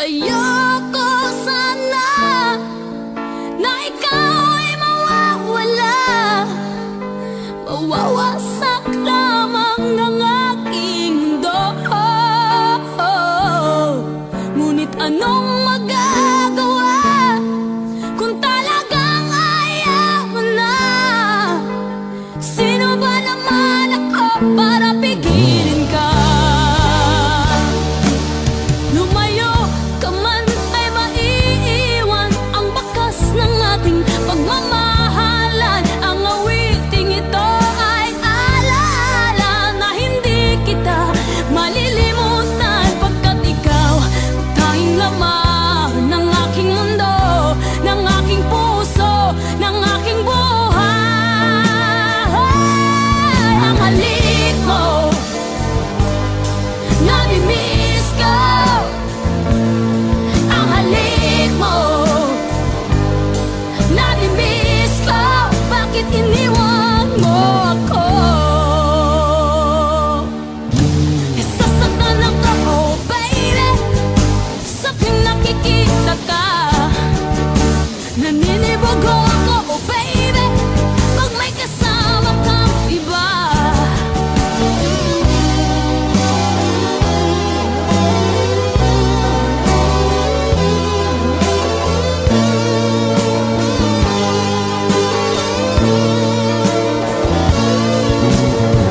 Ayoko sana na ikaw ay mawawala, mawawasak lamang ng aking mundo. Ngunit anong magagawa kung talagang ayaw mo na? Sino ba naman ako para pigilin ka? Lumayo ka man ay maiiwan ang bakas ng ating pagmamahalan. Ang awiting ito ay alaala na hindi kita malilimutan, pagkat ikaw tanging laman ng aking mundo, ng aking puso, ng aking buhay. Ang halik mo, nami-miss ko. Ang halik mo, nami-miss ko. Bakit iniwan mo ako? Nasasaktan ako, baby, sa tuwing nakikita ka. Naninibago ako, oh baby, pag may kasama kang iba.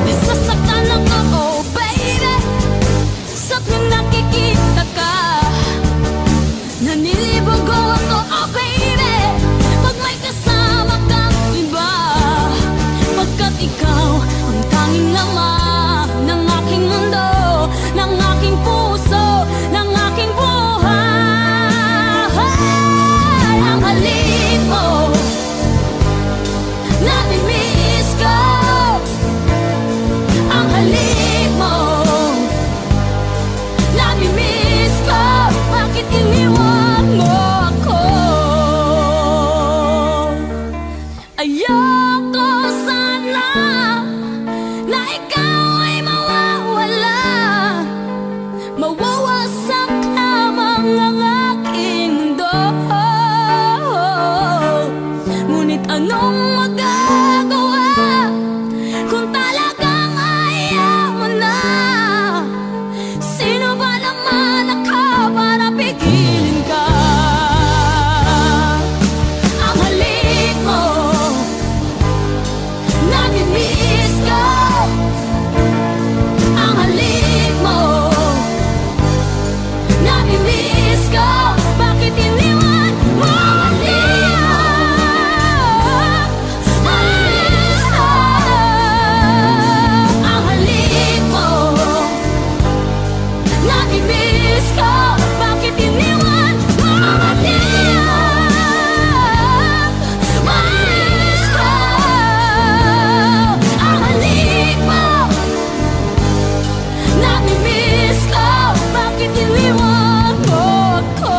Nasasaktan ako, oh baby, sa tuwing nakikita ka. Nanilibago ako, oh baby, pag may kasama kang iba. Pagkat ikaw ang tanging laman ng aking mundo, ng aking puso, ng aking buhay. Ang halik mo, nami-miss ko. Ang halik mo, nami-miss ko. Bakit iniwan mo ako? Ayoko sana na ikaw ay mawawala, mawawasak lamang ang aking mundo. Ngunit anong magagawa kung talagang ayaw mo na? Sino ba naman ako para pigilin ka? Ang halik mo, nami-miss ko. Ang halik mo, nami-miss ko. Bakit iniwan mo ako? Ang halik mo, nami-miss ko. Bakit iniwan mo ako? Ang halik mo, nami-miss ko. Bakit iniwan mo ako?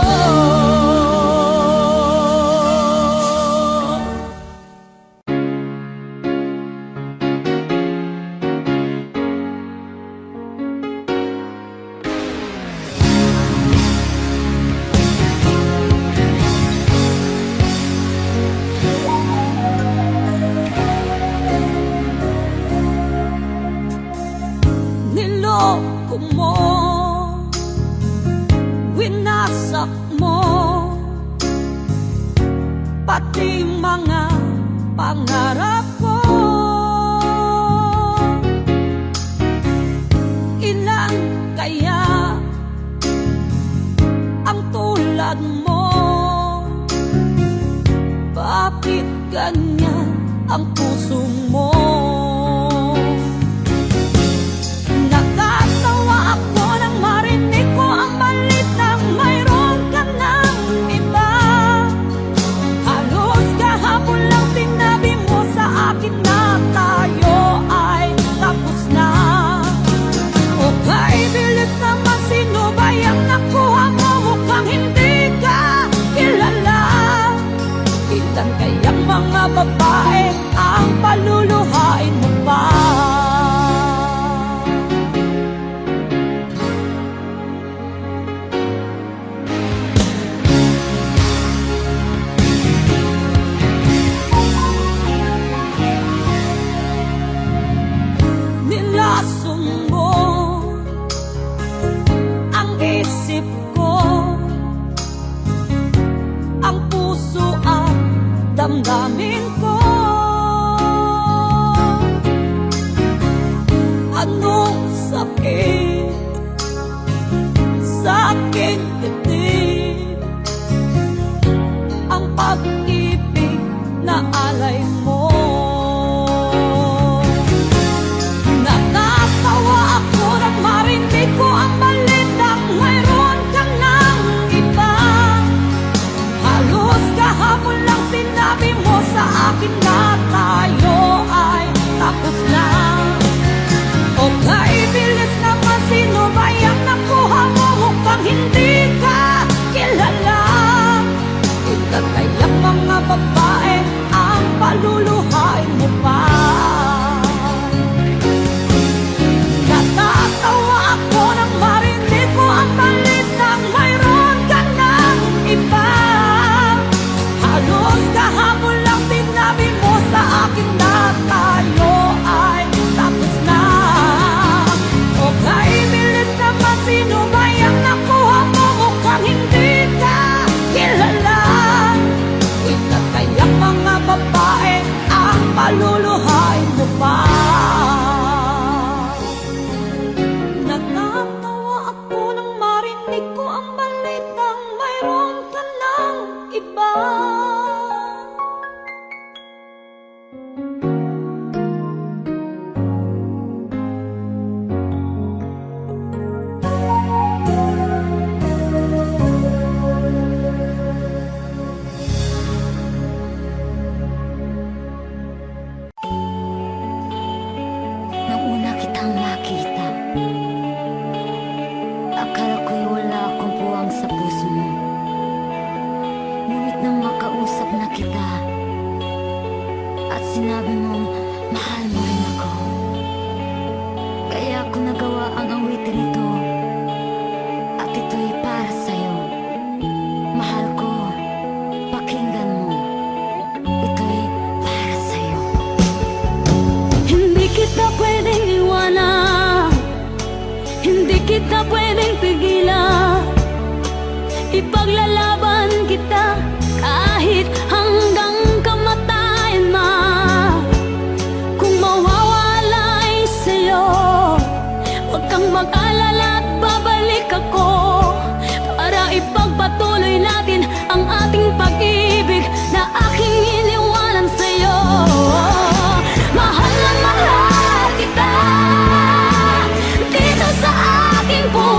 Niloko mo, winasak mo, pati mga pangarap ko. Ilan kaya ang tulad mo? Bakit ganyan ang puso mo? Nakatawa ako nang marinig ko ang balitang mayroon ka ng iba. Halos kahapon lang sinabi mo sa akin na tayo ay tapos na. Okay, bilis naman, sino ba yung nakuha mo? Mukhang hindi ka kilala. Ilan kayang mga babae ang paluluha anong sakit sa aking dibdib, ang pag-ibig na alay mo. Natatawa ako nang marinig ko ang balitang mayroon ka ng iba. Halos kahapon lang sinabi mo sa akin na tayo ay tapos na. Okay, bilis naman, sino ba yung nakuha mo? Mukhang hindi ka kilala. Ikakayak mga babae ang paluluhay mo pa. Natatawa ako nang marinig ko ang balitang mayroon ka ng iba. Halos kahapon lang sinabi mo sa akin na tayo ay tapos na. Okay, bilis naman, sino ba yung nakuha mo? Mukhang hindi ka kilala. Ikakayak mga babae ang paluluhay mo pa. Natatawa ako nang marinig ko ang balitang mayroon ka ng iba. Nang una kitang makita, akala ko'y wala akong puwang sa puso mo. Ngunit nang makausap na kita at sinabi mong mahal mo rin ako, kaya ako nagawa ang awitin ito. At ito'y para sa'yo. Mahal ko, pakinggan mo. Ito'y para sa'yo. Hindi kita pwedeng iwanan, hindi kita pwedeng pigilan. Ipaglalaban kita kahit hanggang kamatayan man. Kung mawawala'y sa'yo, huwag kang mag-alala at babalik ako para ipagpatuloy natin ang ating pag-ibig na aking iniwanan sa'yo. Mahal na mahal kita dito sa aking puso.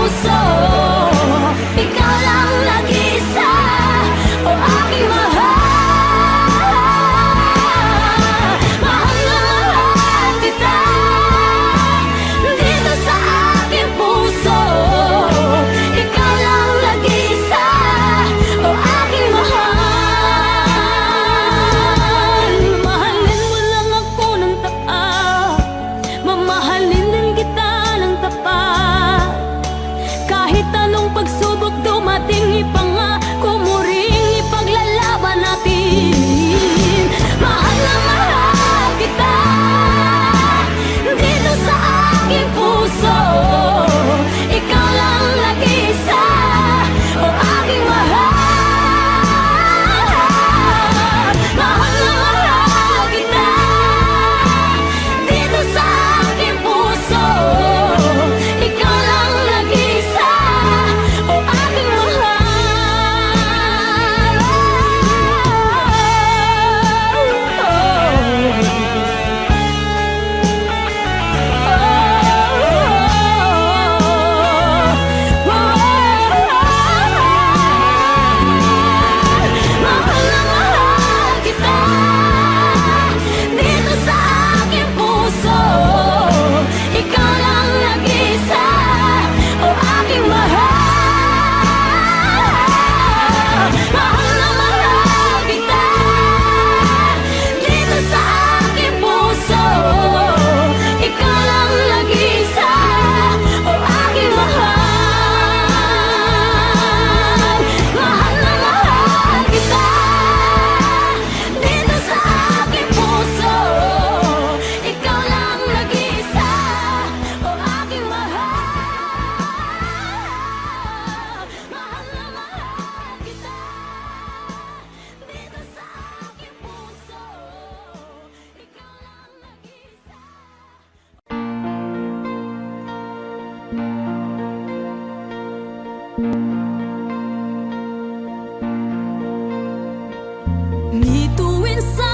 Bituin sa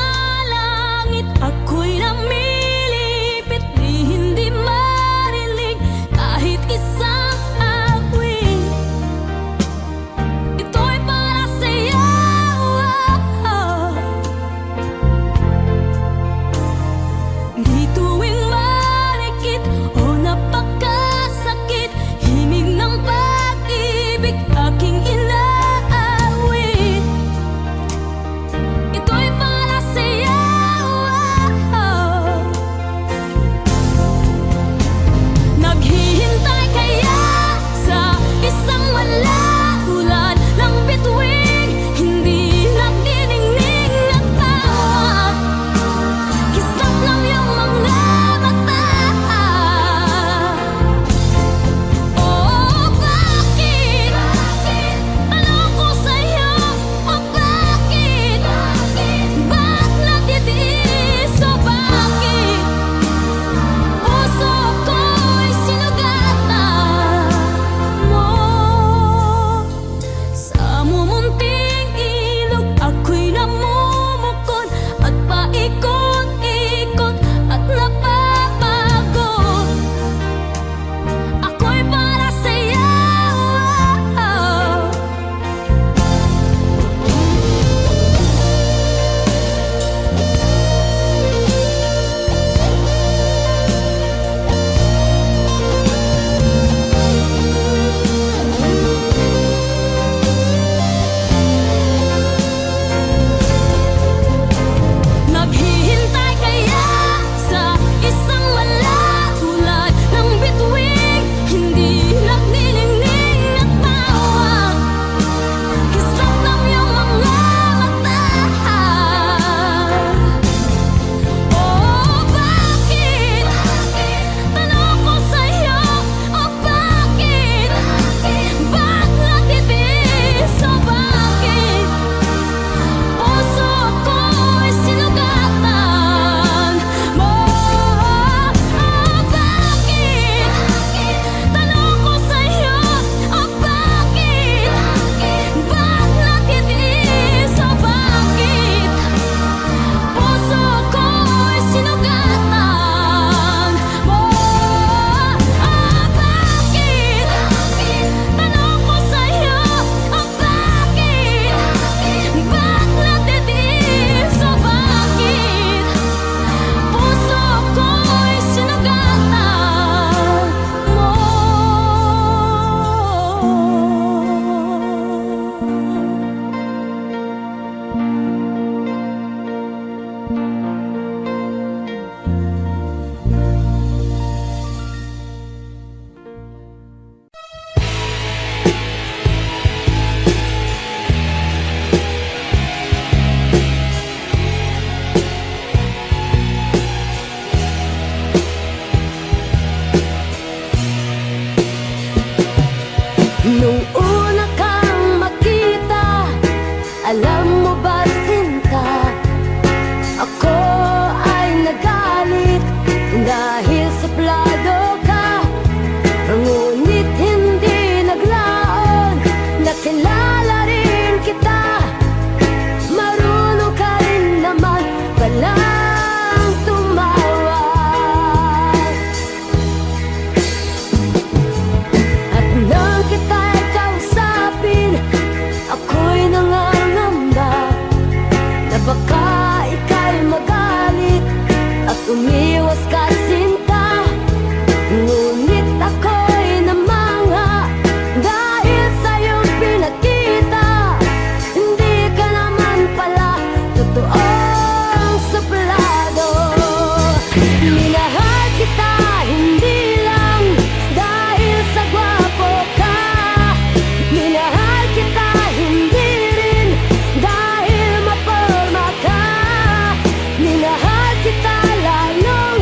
langit, ako'y namilipit, di hindi marinig kahit isang awit. Ito'y para sa'yo. Di tuwing marikit o napakasakit, himig ng pag-ibig aking inaawit. Ito'y para sa'yo. Naghihintay kaya sa isang malaulan ng bituin, hindi nagdiningning at tawag, kislap ng iyong mga mata. Oh, bakit? Tanong ko sa'yo, oh bakit? Ba't natitiis, oh bakit? Puso ko'y sinugatan mo. Sa mumunting ilog, ako'y namumukod at paikot-ikot at napapagod. Ako'y para sa'yo. Naghihintay kaya sa isang malaulan ng bituin, hindi nagdiningning at tawag, kislap ng iyong mga mata. Oh, bakit? Tanong ko sa'yo, oh bakit? Ba't natitiis, oh bakit? Puso ko'y sinugatan mo. Oh, bakit? Tanong ko sa'yo, oh bakit? Ba't natitiis, oh bakit? Puso ko'y sinugatan mo. Oh, bakit? Tanong ko sa'yo, oh bakit? Ba't natitiis, oh bakit? Puso ko'y sinugatan mo. Nung una kang makita, alam mo ba sinta, ako ay nagalit dahil suplado ka. Ngunit hindi naglaon, nakilala rin kita. Marunong ka rin naman palang tumawag. At nang kita'y kausapin, ako'y nangangamba na baka ika'y magalit at umiwas ka sinta. Ngunit ako'y namanga dahil sa'yong pinakita, hindi ka naman pala totoong suplado. Minahal kita hindi lang dahil sa gwapo ka, minahal kita hindi rin dahil maporma ka, minahal kita lalo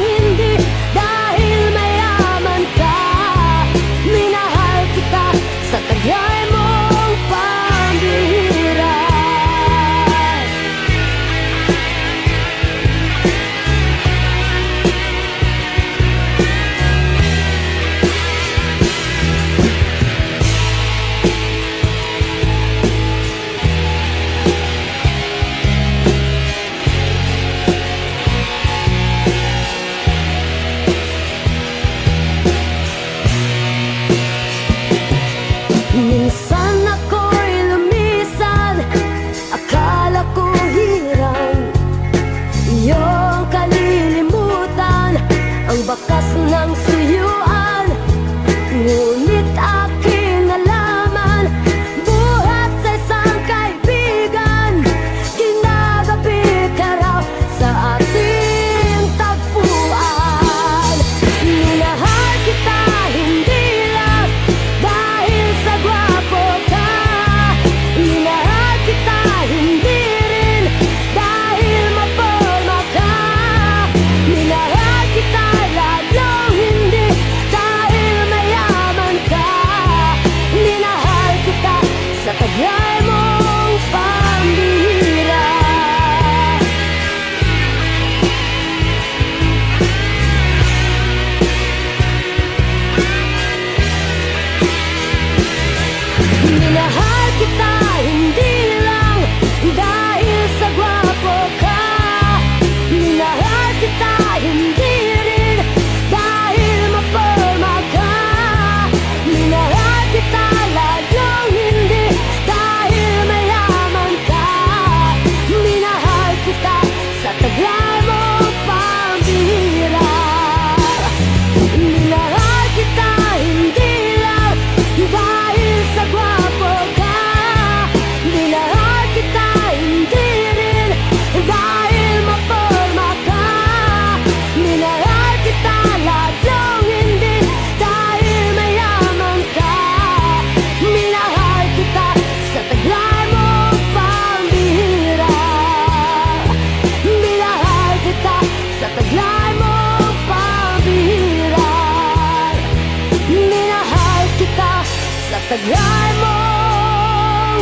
tagal mong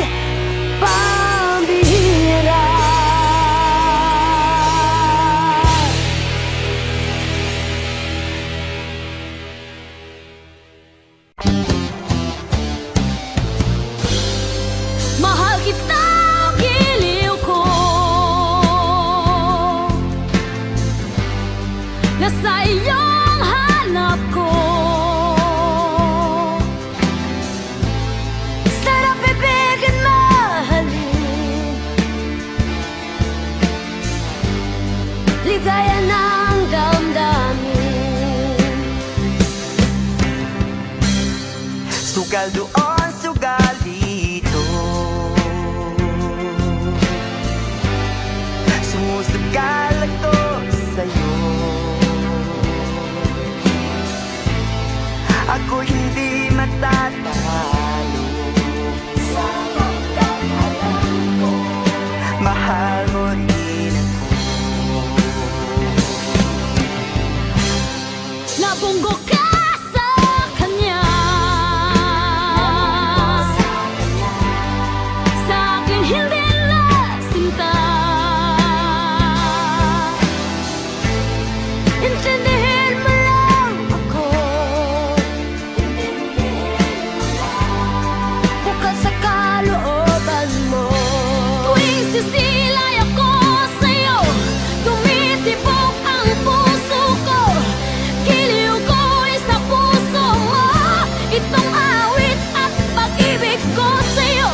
pambihira. Mahal kita, giliw ko, nasa iyong hanap ko. Sarap ibigin, mahalin, ligaya ng damdamin. Sugal doon, sugal dito, sumusugal ako sa'yo. Ako hindi matatalo sa pagkakalam ko, mahal mo rin ako. Nabunggo ka sa kanya, sa akin hindi nasinta. Intindihin mo lang ako, bukas sa kalooban mo. Tuwing sisilay ako sa'yo, tumitibok ang puso ko. Giliw ko sa puso mo, itong awit at pag-ibig ko sa'yo.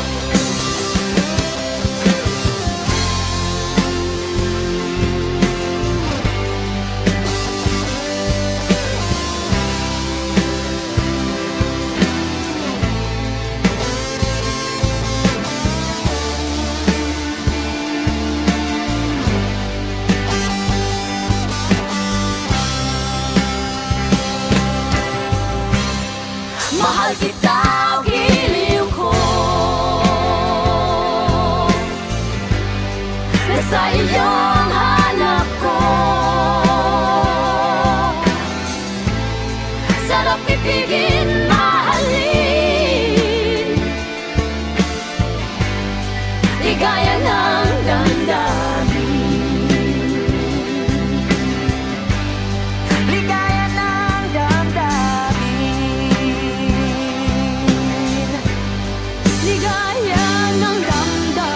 Mahal kita, giliw ko, nasa iyong hanap ko. Sarap ibigin, mahalin, ligaya ng damdamin. Ligaya ng damdamin, Ligaya ng damdamin.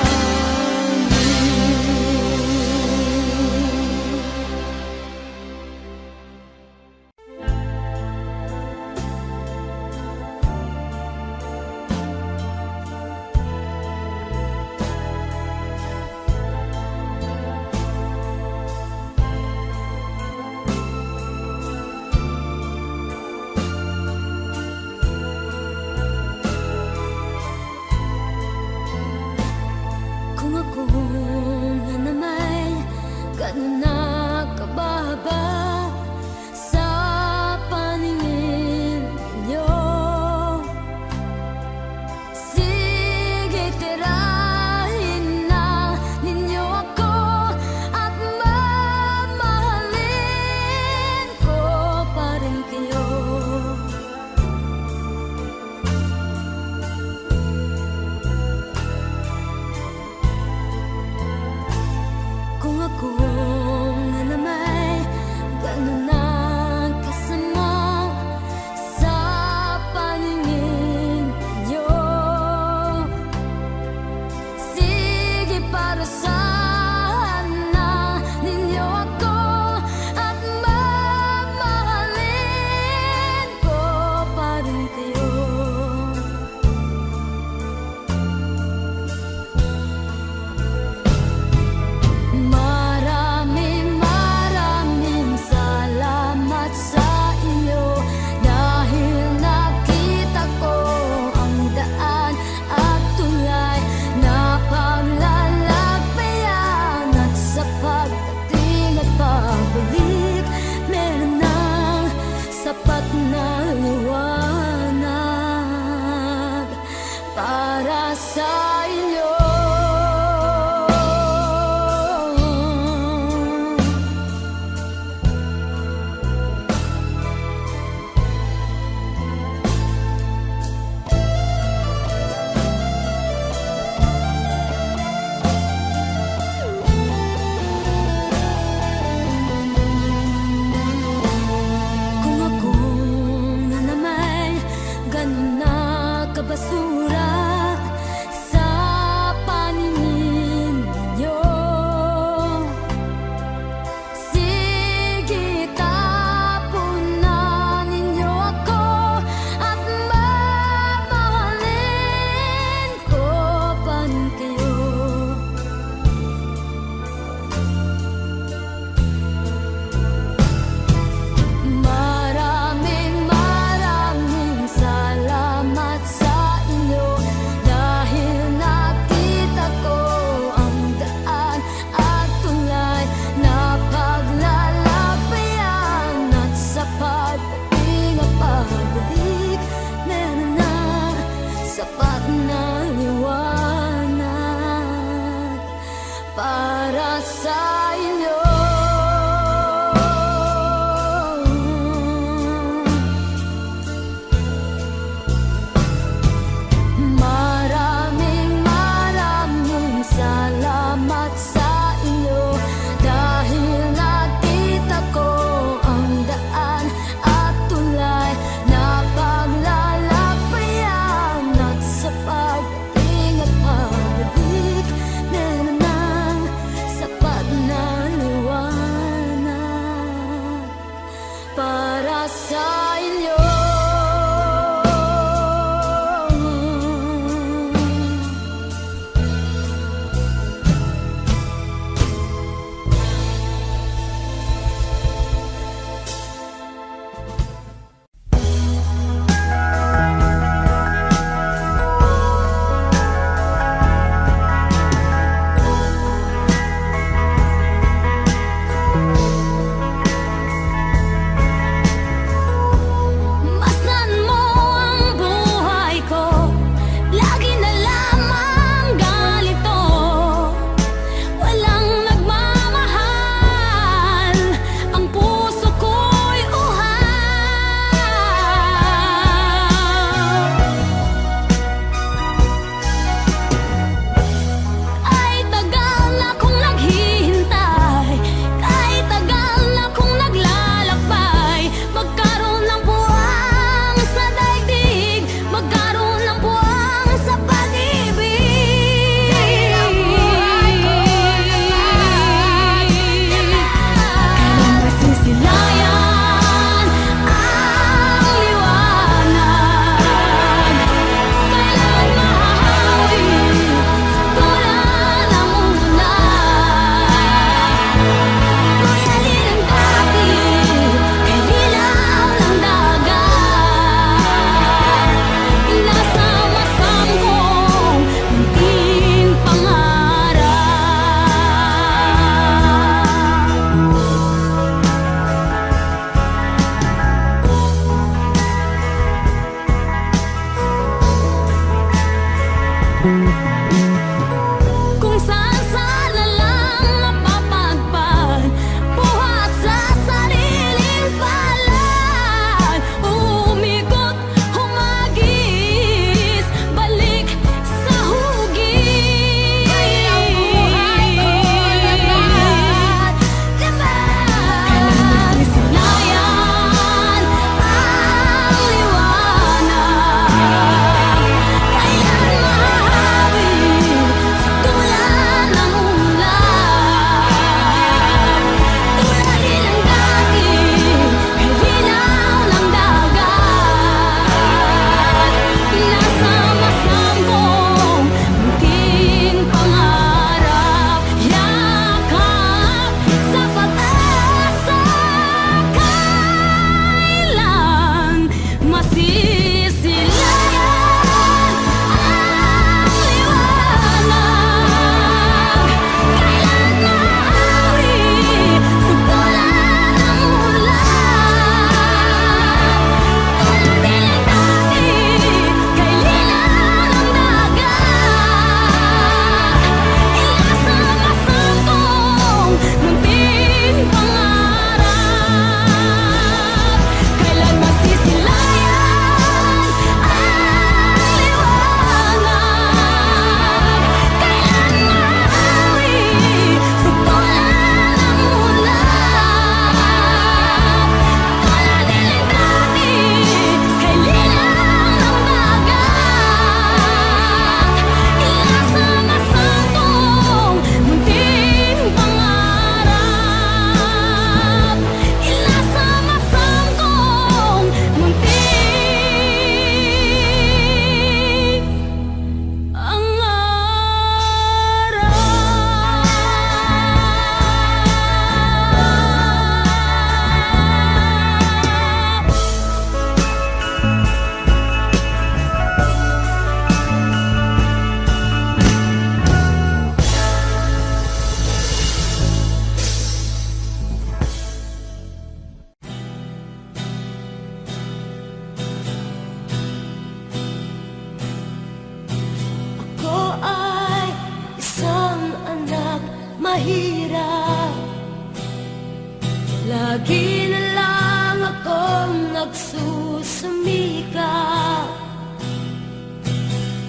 Lagi na lang akong nagsusumikap.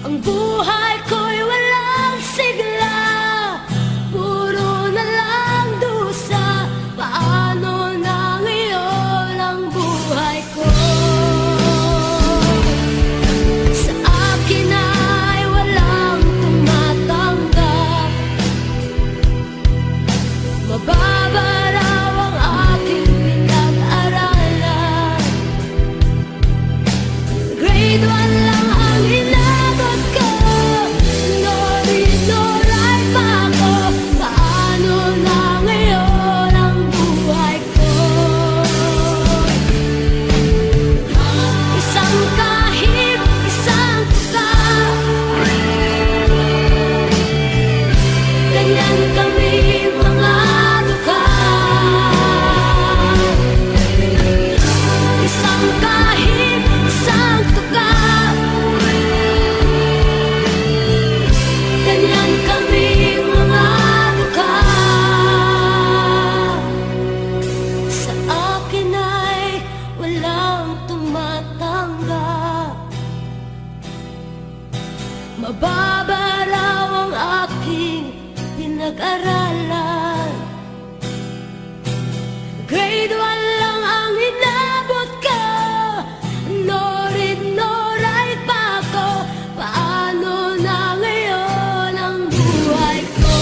Ang buhay ko'y walang sigla, puro na lang dusa. Paano na ngayon ang buhay ko? Sa akin ay walang tumatanggap. Mababa raw ang aking pinag-aralan. Grade 1 lang ang inabot ko. No read, no write pa ako. Paano na ngayon ang buhay ko? Isang kahig, isang tuka, ganyan kami mga duka. Isang kahig, isang tuka, ganyan kami mga duka. Sa akin ay walang tumatanggap. Mababa raw ang aking pinag-aralan. Grade 1 lang ang inabot ko. No read, no write pa ako. Paano na ngayon ang buhay ko?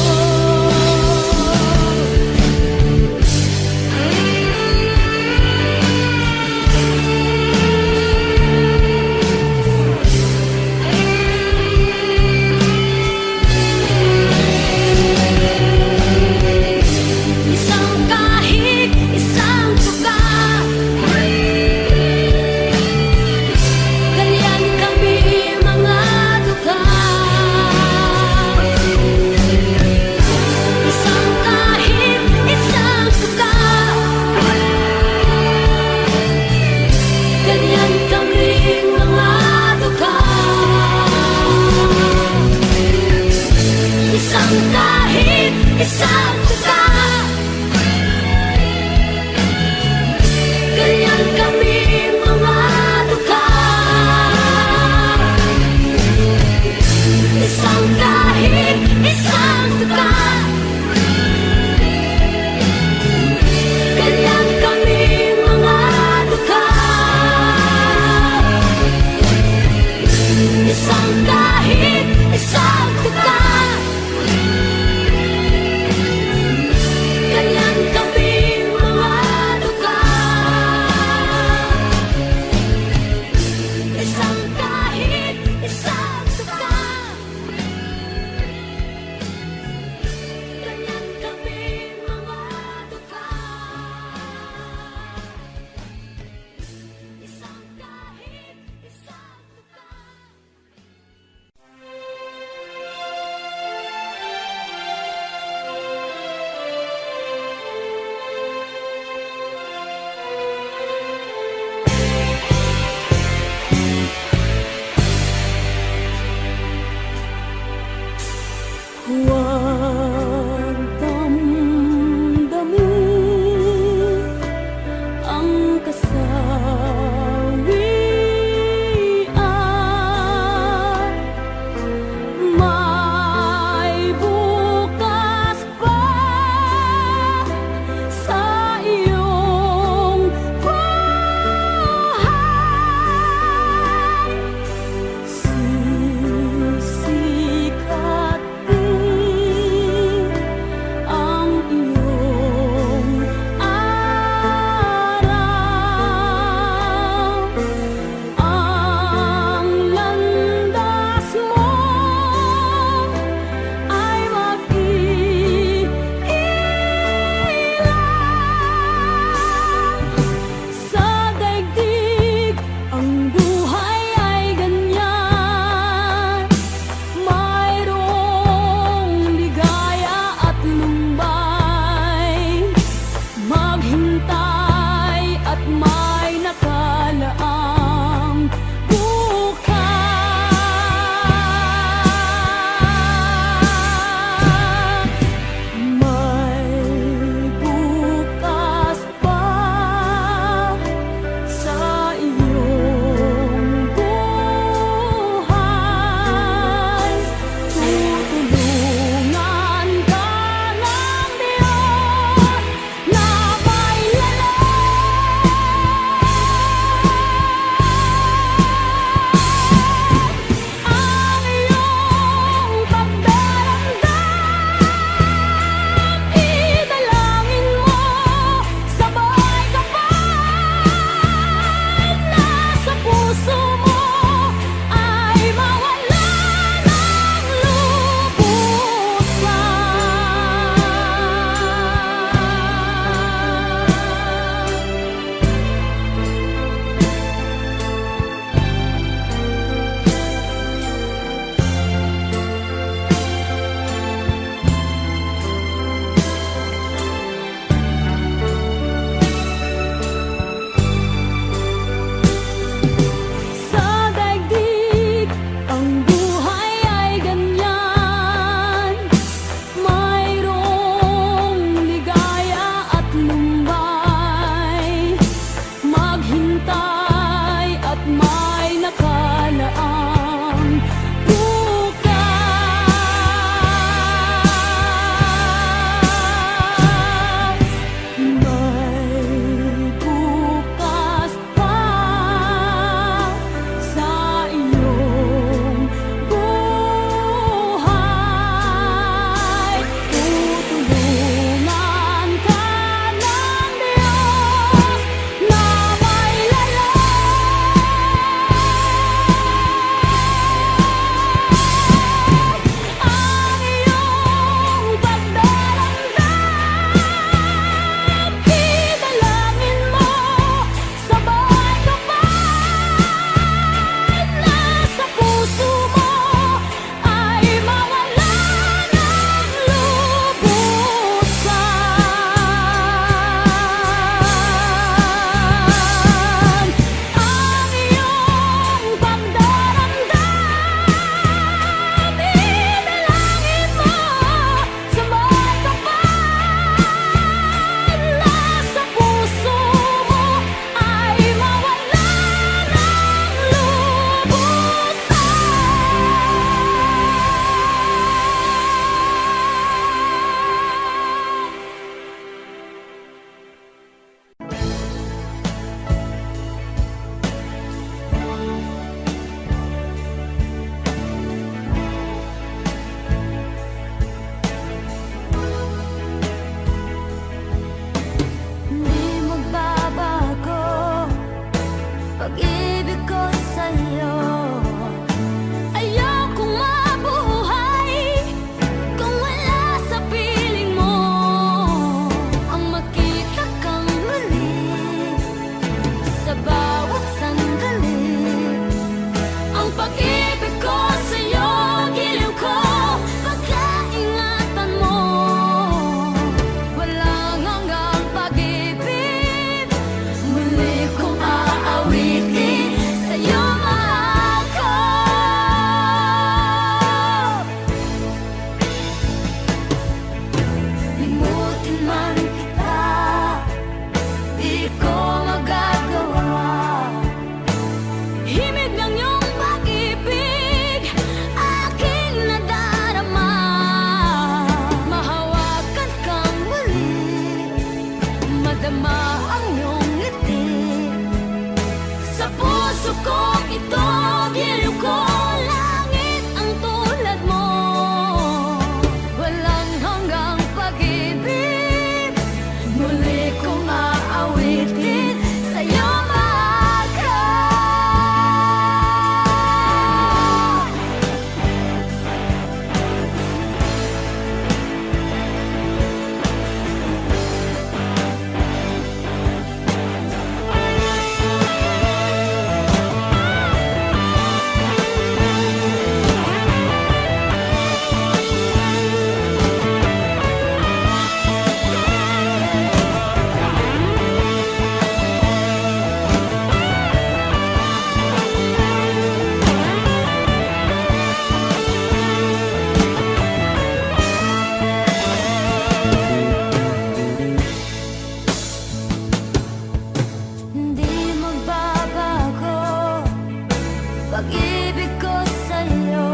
pag-ibig ko sa'yo.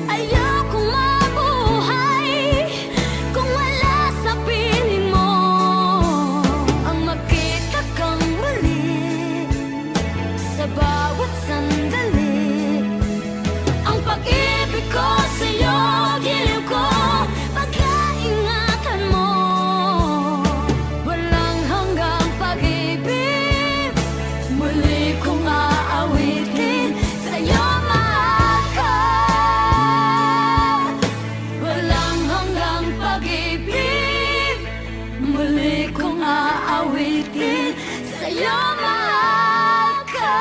Ayokong mabuhay kung wala sa piling mo. Ang makita kang muli sa bawat sandali. Ang pag-ibig ko sa'yo, giliw ko, pagkaingatan mo. Walang hanggang pag-ibig, muli kong aawitin, sa'yo mahal ka. Walang hanggang pag-ibig, muli kong aawitin, sa'yo mahal ka.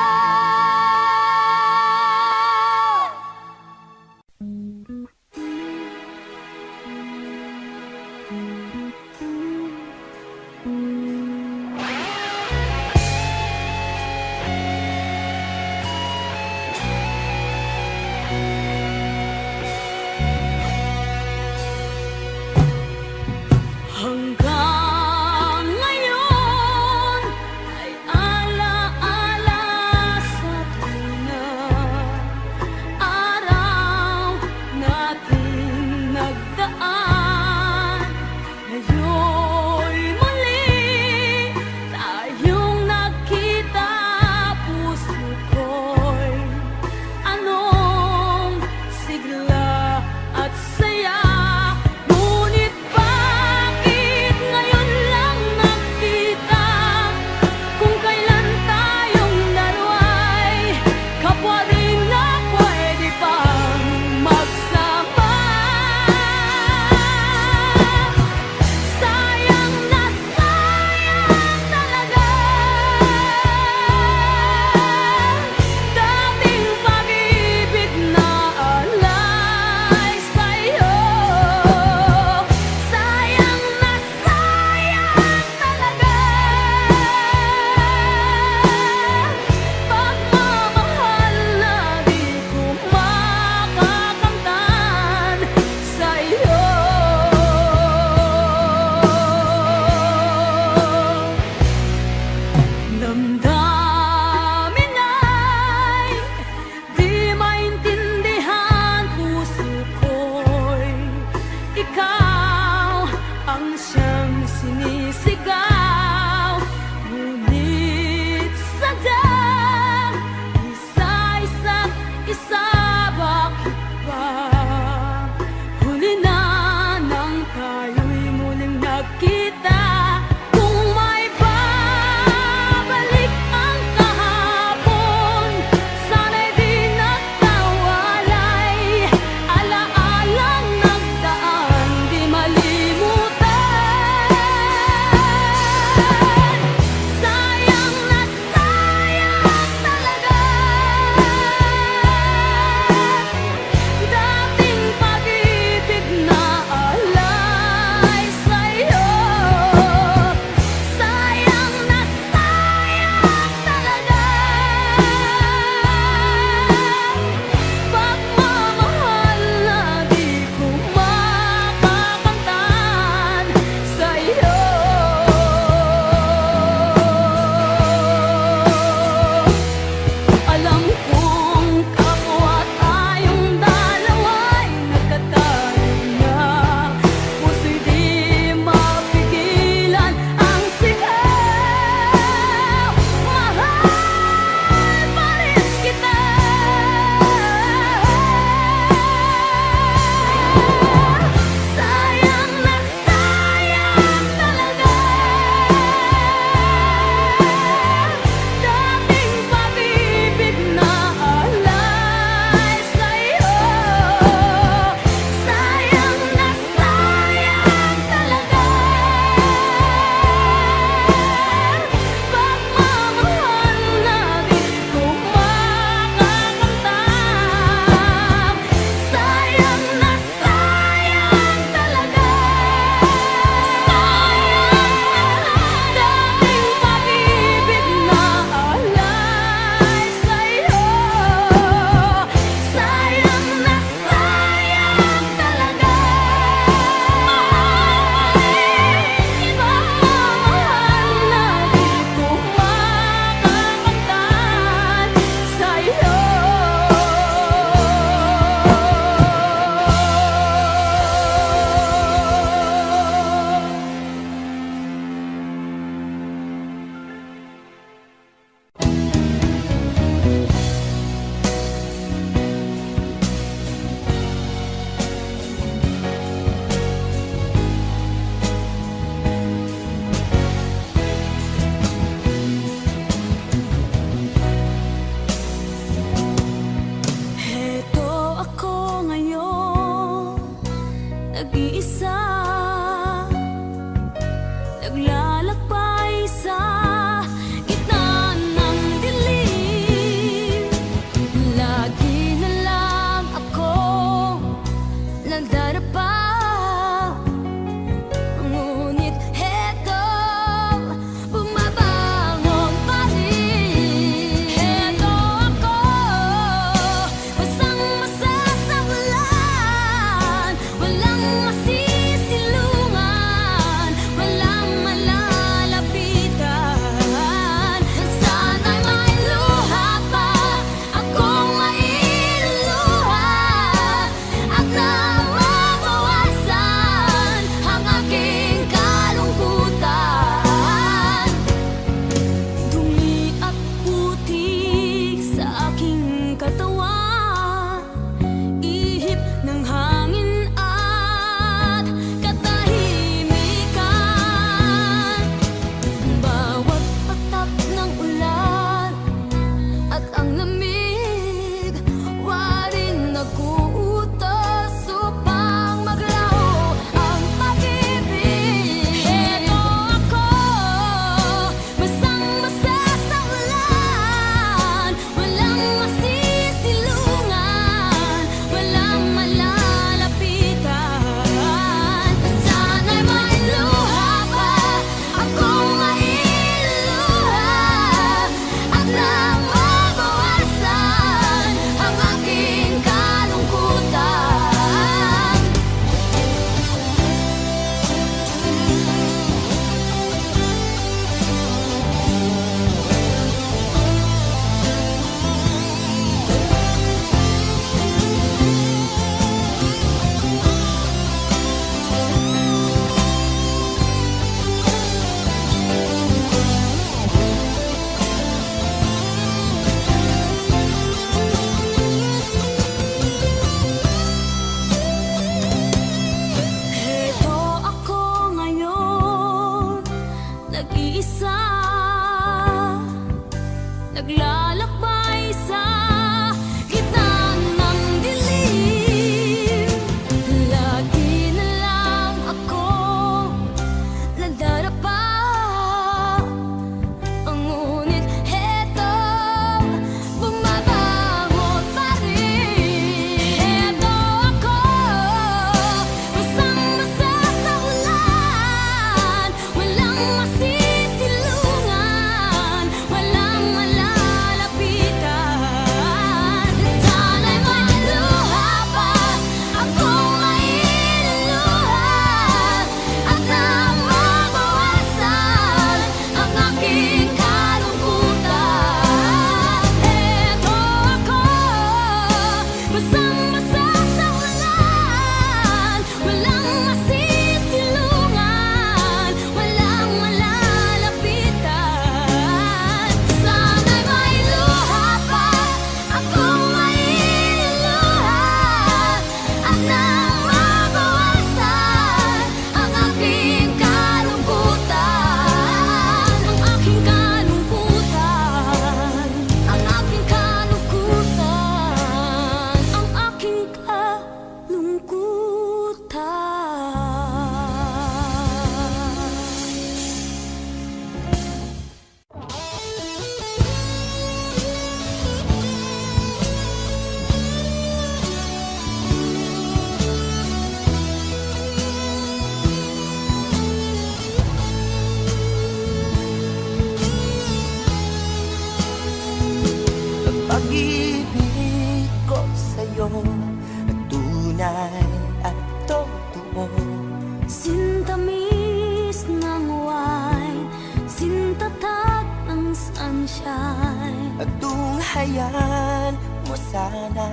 Tulungan mo sana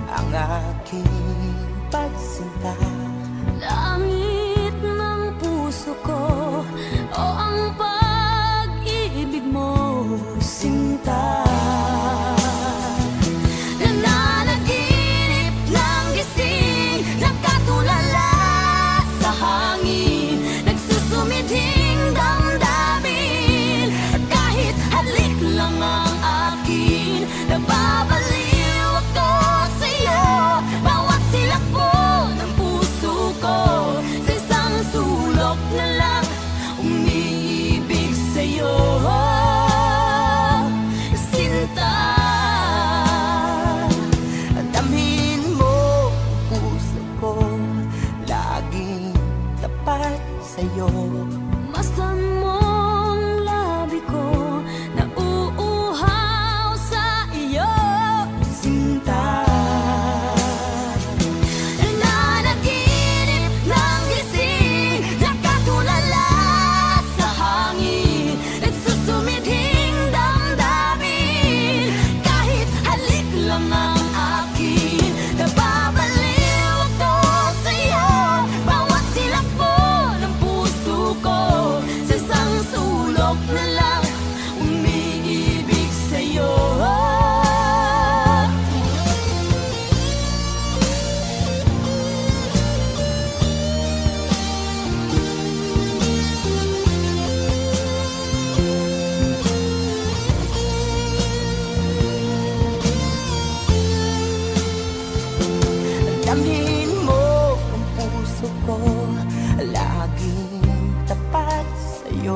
ang aking pagsinta. Langit ng puso ko o ang pag-ibig mo, sinta. Nananaginip ng gising, nagkatulala sa hangin, nagsusumidhing damdamin. Kahit halik lang ang akin, nababaliw ako sa'yo. Bawat silakbo ng puso ko, sa isang sulok na lang umiibig sa'yo, sinta. Damhin mo ang puso ko, laging tapat sa'yo. Masdan mong labi ko, nauuhaw sa iyo, Sinta, nananaginip ng gising, nakatulala sa hangin, nagsusumidhing damdamin. Kahit halik lang ang akin, nababaliw ako sa'yo. Bawat silakbo ng puso ko, sa isang sulok na lang umiibig sa'yo. damhin mo ang puso ko, laging tapat sa'yo.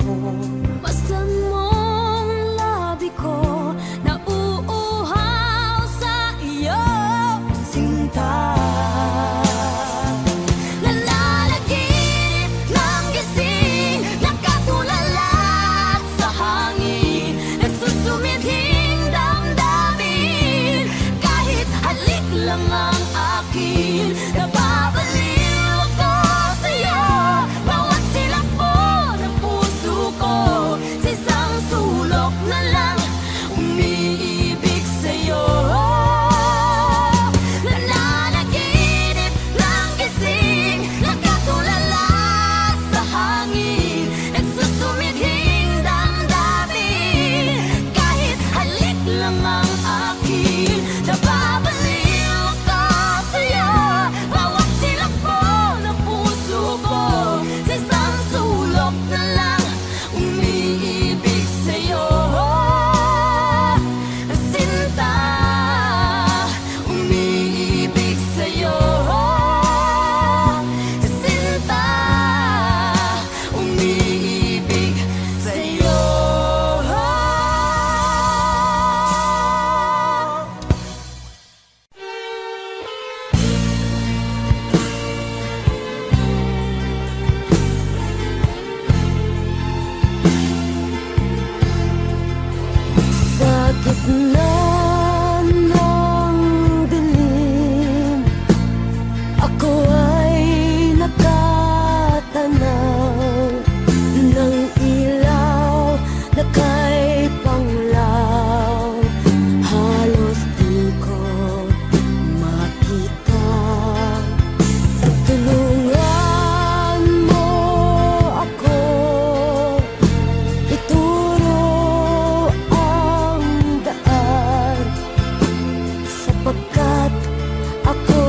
Masdan mong labi ko, nauuhaw sa iyo, Sinta, nananaginip ng gising, nakatulala sa hangin, nagsusumidhing damdamin. Kahit halik lang ang akin, nababaliw ako sa'yo. Bawat silakbo ng puso ko, sa isang sulok na lang umiibig sa'yo. Nananaginip ng gising, nakatulala sa hangin, nagsusumidhing damdamin. Kahit halik lang ang akin, nababaliw ako sa'yo. Bawat silakbo ng puso ko, sa isang sulok na lang umiibig sa'yo, sinta. Umiibig sa'yo, sinta. Umiibig sa'yo. Sa gitna ng dilim, ako ay nakatanaw ng ilaw na kay panglaw. Halos di ko makita. Tulungan mo ako, ituro ang daan, sapagkat ako